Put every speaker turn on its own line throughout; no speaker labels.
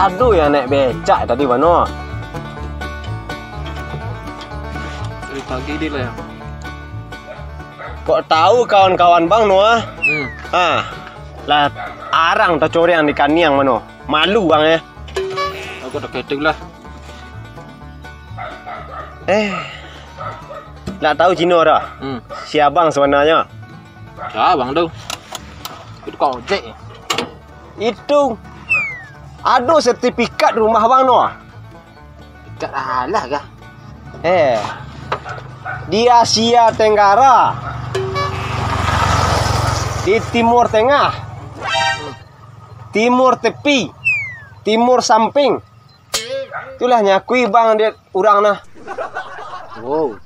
Aduh ya naik becak tadi Wano.
Dari pagi dia lah ya.
Kok tahu kawan-kawan bang Noah? Lah arang tercuri yang di kaniang Mano. Malu bang ya.
Aku udah keting lah.
Nak tahu Cino dah. Si abang sebenarnya.
Ya bang tu. Itu kau cek.
Itu. Aduh sertifikat rumah bang Noah.
Tak alah kah?
Di Asia Tenggara, di Timur Tengah, Timur Tepi, Timur Samping. Itulah nyakui bang dia urang nah.
Wow.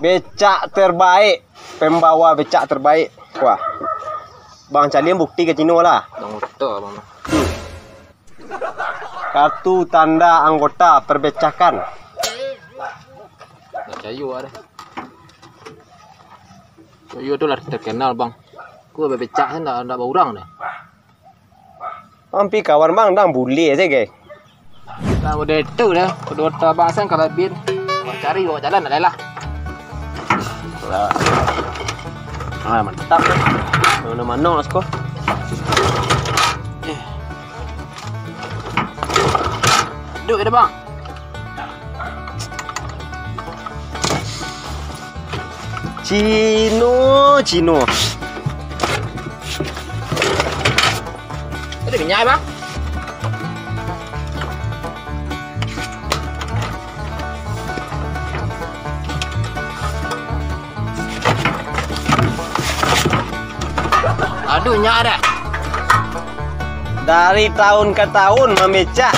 Becak terbaik, pembawa becak terbaik. Wah, bang Calian bukti ke Cino lah.
Bang Uta bang.
Kartu tanda anggota perbecakan.
Tak cayu ada. Cayu tu lah terkenal bang. Gua becak kan tak berurang dah.
Mampi kawan bang dang boleh aja ke.
Nah udah itu dah. Kedua bang sen kalau bin. Bawa cari bawa jalan ada lah.
Mantap. Mana-mana asko.
Duduk ada bang.
Cino.
Ada minyak bang. Aduh minyak ada.
Dari tahun ke tahun membecak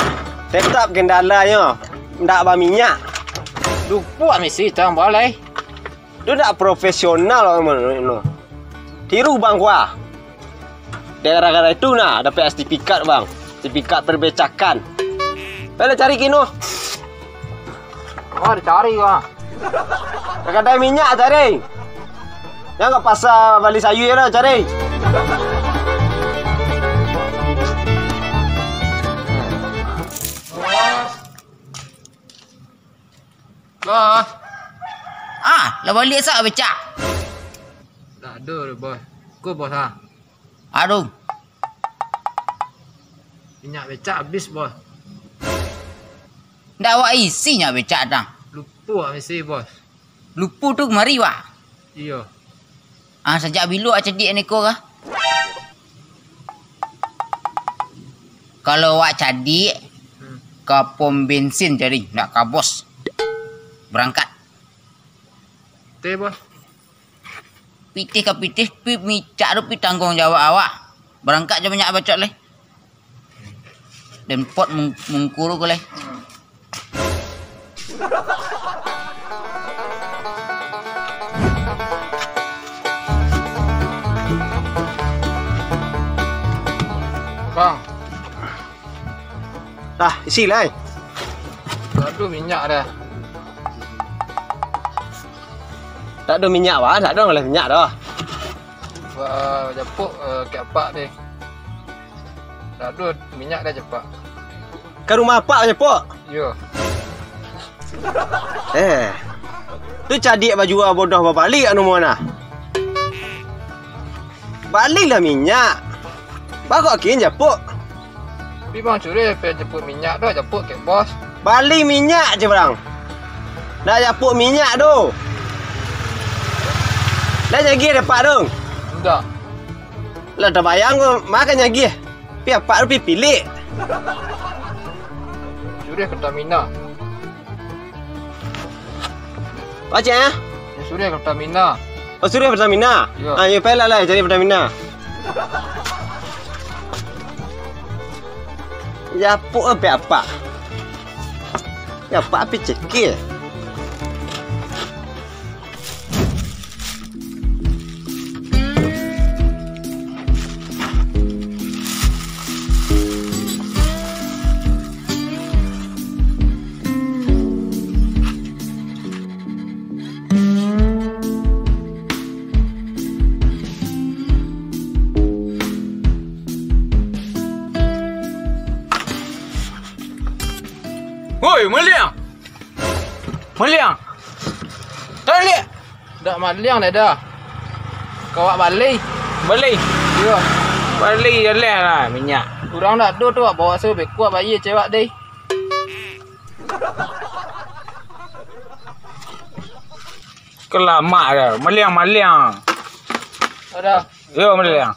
tetap kendalanya ndak berminyak.
Lupa mesti tang boleh.
Dia ndak profesional no. Tiru bang gua. Gara-gara itu nah dapat sertifikat bang. Sertifikat perbecakan. Pada cari kino.
Oh dicari bang.
Kadang minyak cari. Jangan pasal balik sayu ya cari.
Bos.
Lah balik sah becak.
Tak ada dah bos. Kau bos ah.
Aduh.
Minyak becak habis bos.
Ndak awak isinya becak dah.
Lupa mesti bos.
Lupa tu mari wak.
Iya.
Sejak bila awak cedik ni kau kah? Kalau awak cedik ke pom bensin cari, ndak ke bos. Berangkat.
Teh bos.
Pitih ke pitih, pi micak tu pi tanggung jawab awak. Berangkat je banyak bacot leh. Dan pot mengkuru ke leh.
Bang.
Dah isi lah.
Aduh minyak dah.
Tak ada minyak wah, tak ada oleh minyak dah.
Wah, jepuk kepak ni. Tak ada minyak dah cepat.
Ke rumah apa aja pok?
Ya.
Tu cadik baju bodoh balik anu mana? Baliklah minyak. Baru akin je pok.
Tapi bang curi pengen jemput minyak dah, jemput ke bos.
Balik minyak je bang. Dah japuk minyak tu. Dah nyagi dapat tu.
Enggak.
Lah dah bayang tu makan nyagi. Pi apa tu pi pilih.
Curi ke Tamina.
Baca ya?
Curi ke Tamina.
Oh sudah Pertamina.
Ya.
Ya pelak lah cari Pertamina. Japuk apa apa? Ya apa api cekil.
Maliang. Dah lihat. Dak maliang dah. Kau awak balik.
Balik.
Ya.
Balik je lah minyak.
Kurang dak tu awak bawa saya kuat bayi cewek deh.
Kelamak dah. Maliang.
Ada.
Yo maliang.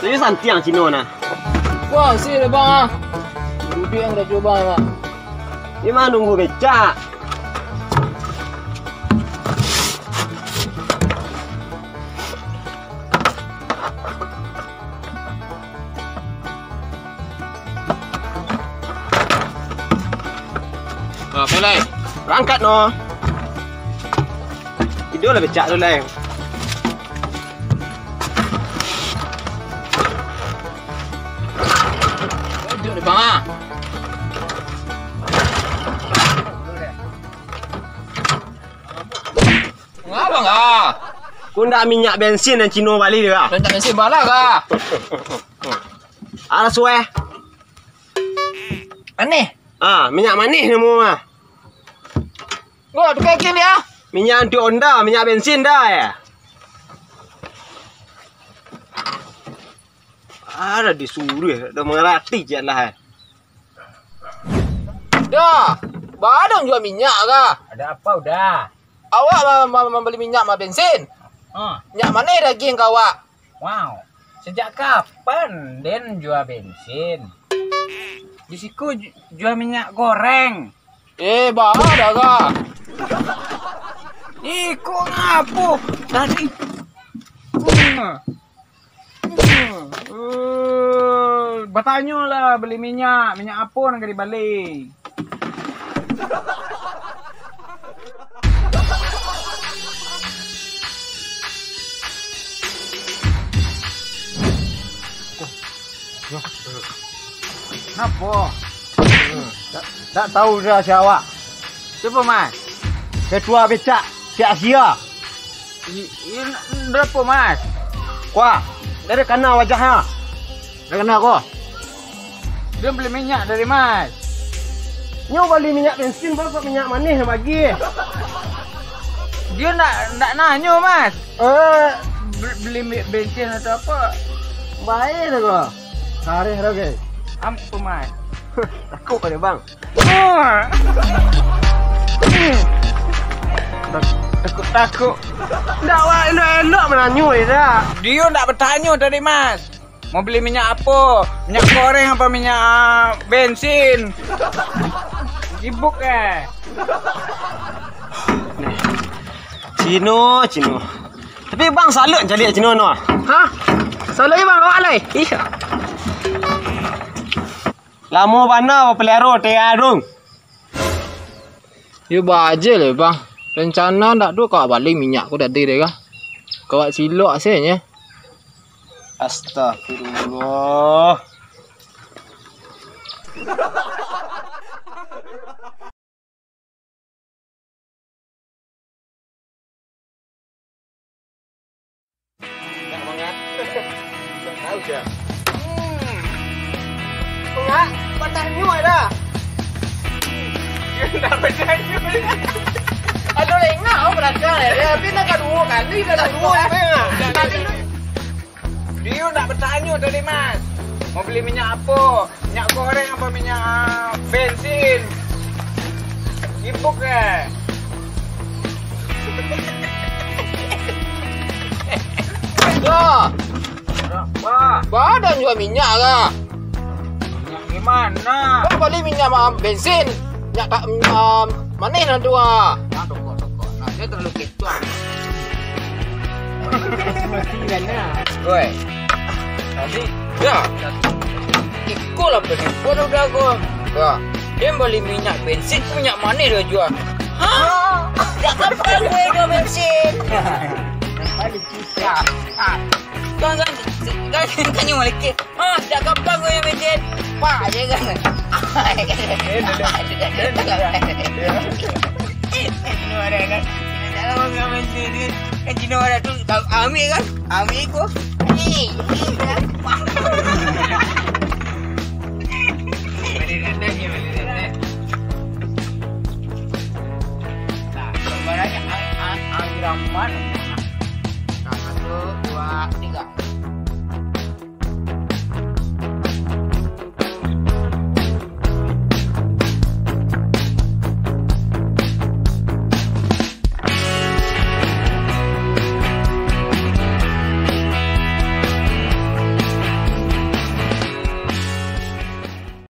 Saya santiang Cino nah.
Wah, si dah bang ah. Duduk yang dah coba bang.
Di mana nunggu becak?
Pelai.
Berangkat no. Tidur lah becak tu lah.
Duduk ni bang ah. Ngapa ah?
Kau nak minyak bensin dan Cino balik dia.
Dan tak mesti balas ah.
Ada suai.
Aneh.
Minyak manis ni mu mah.
Gua tukar kin dia.
Minyak anti onda, minyak bensin dah ya. Ada disuruh, dah mengerti je lah.
Dah. Badang jual minyak kah?
Ada apa udah?
Awak membeli minyak sama bensin? Minyak mana lagi yang kau awak?
Wow. Sejak kapan Den jual bensin? Di siku jual minyak goreng.
Bahar dah kah?
Kok ngapu? Tadi. Bertanya lah beli minyak apa nak dibalik? Kenapa?
Tak tahu dah siapa.
Siapa mas?
Ketua becak si Asia.
Berapa mas?
Wah, dari kana wajahnya. Dari kana kau.
Dia beli minyak dari mas.
Nyo beli minyak bensin baru minyak manis bagi.
Dia nak nanya mas. Beli bensin atau apa?
Baik dah kau. Kareh dah ke.
Apa mas?
Takut pada bang.
Takut.
Dah wah elok menanyu dah.
Dia nak bertanya tadi mas. Mau beli minyak apa? Minyak goreng apa minyak bensin? Sibuk
Cino. Tapi bang salut jadi Cino no.
Salah bang awak lai.
Lama mana pelero tiarung.
Ya baje lah bang. Rencana tak tu kau balik minyak aku tadi deh kah? Kau buat silok asalnya.
Astagfirullah. Tak banget. Tak tahu je. Enggak, patahnya dah.
Dah bertanya.
Aduh lengah oh belakang ya. Tapi nak dua kali dah dua.
Dia nak bertanya tadi mas. Mau beli minyak apa? Minyak goreng apa minyak bensin? Sibuk
Ya.
Apa?
Badan jual minyak kah?
Minyak gimana?
Kau balik minyak sama bensin. Minyak tak manis lah tu ah.
Tokok. Nah, dia terlalu ketuan.
Woi. Tadi ya. Ikutlah penipuan udah kau. Ya. Dia beli minyak bensin minyak manis dia jual.
Tak apa gue jual bensin. Kan nyuruh lagi. Tak apa gue jual bensin. Pak je kan. Cino ada kan. Tak apa jual bensin kan. Cino ada tu ambil kan. Ambil ko.